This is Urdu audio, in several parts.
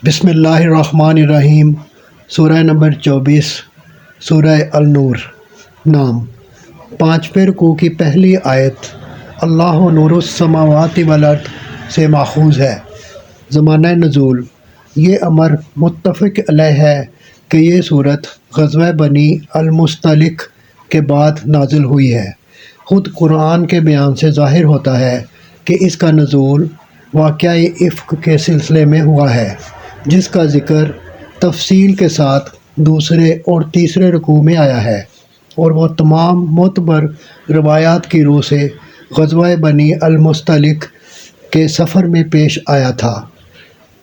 بسم اللہ الرحمن الرحیم۔ سورہ نمبر 24 سورہ النور۔ نام 5ویں رکوع کی پہلی آیت اللہ نور السماوات والارض سے ماخوذ ہے۔ زمانہ نزول یہ امر متفق علیہ ہے کہ یہ صورت غزوہ بنی المصطلق کے بعد نازل ہوئی ہے۔ خود قرآن کے بیان سے ظاہر ہوتا ہے کہ اس کا نزول واقعہ افک کے سلسلے میں ہوا ہے، جس کا ذکر تفصیل کے ساتھ دوسرے اور تیسرے رکوع میں آیا ہے، اور وہ تمام معتبر روایات کی روح سے غزوہ بنی المصطلق کے سفر میں پیش آیا تھا۔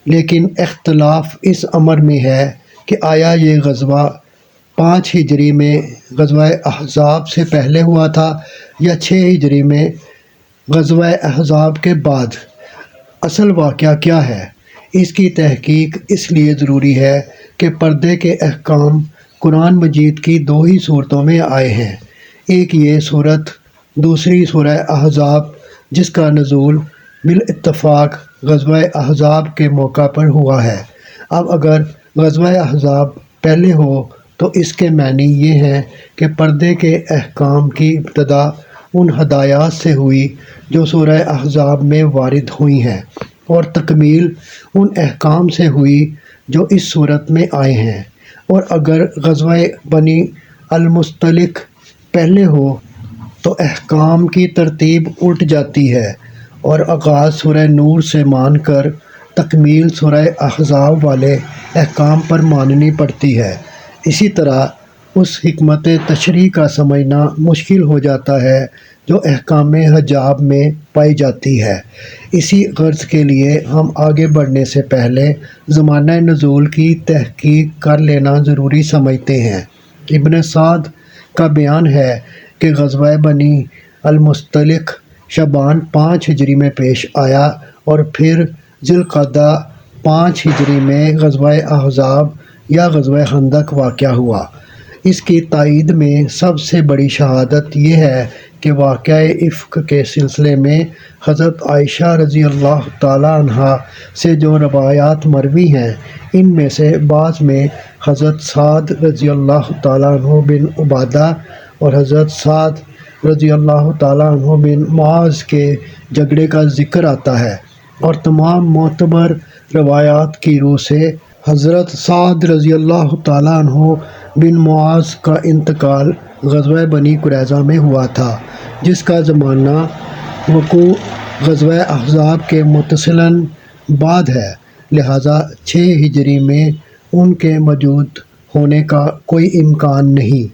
لیکن اختلاف اس امر میں ہے کہ آیا یہ غزوہ 5 ہجری میں غزوہ احزاب سے پہلے ہوا تھا یا 6 ہجری میں غزوہ احزاب کے بعد۔ اصل واقعہ کیا ہے، اس کی تحقیق اس لیے ضروری ہے کہ پردے کے احکام قرآن مجید کی 2 ہی صورتوں میں آئے ہیں، ایک یہ صورت، دوسری سورہ احزاب جس کا نزول بالاتفاق غزوہ احزاب کے موقع پر ہوا ہے۔ اب اگر غزوہ احزاب پہلے ہو تو اس کے معنی یہ ہیں کہ پردے کے احکام کی ابتدا ان ہدایات سے ہوئی جو سورہ احزاب میں وارد ہوئی ہیں، اور تکمیل ان احکام سے ہوئی جو اس صورت میں آئے ہیں۔ اور اگر غزوہ بنی المصطلق پہلے ہو تو احکام کی ترتیب الٹ جاتی ہے، اور آغاز سورہ نور سے مان کر تکمیل سورہ احزاب والے احکام پر ماننی پڑتی ہے۔ اسی طرح اس حکمت تشریع کا سمجھنا مشکل ہو جاتا ہے جو احکام حجاب میں پائی جاتی ہے۔ اسی غرض کے لیے ہم آگے بڑھنے سے پہلے زمانہ نزول کی تحقیق کر لینا ضروری سمجھتے ہیں۔ ابن سعد کا بیان ہے کہ غزوہ بنی المصطلق شعبان 5 ہجری میں پیش آیا، اور پھر ذی القعدہ 5 ہجری میں غزوہ احزاب یا غزوہ خندق واقع ہوا۔ اس کی تائید میں سب سے بڑی شہادت یہ ہے کہ واقعہ افک کے سلسلے میں حضرت عائشہ رضی اللہ تعالیٰ عنہا سے جو روایات مروی ہیں، ان میں سے بعض میں حضرت سعد رضی اللہ تعالیٰ عنہ بن عبادہ اور حضرت سعد رضی اللہ تعالیٰ عنہ بن معاذ کے جھگڑے کا ذکر آتا ہے، اور تمام معتبر روایات کی روح سے حضرت سعد رضی اللہ تعالیٰ عنہ بن معاذ کا انتقال غزوہ بنی قریظہ میں ہوا تھا، جس کا زمانہ وقوع غزوہ احزاب کے متصلاً بعد ہے، لہٰذا 6 ہجری میں ان کے موجود ہونے کا کوئی امکان نہیں۔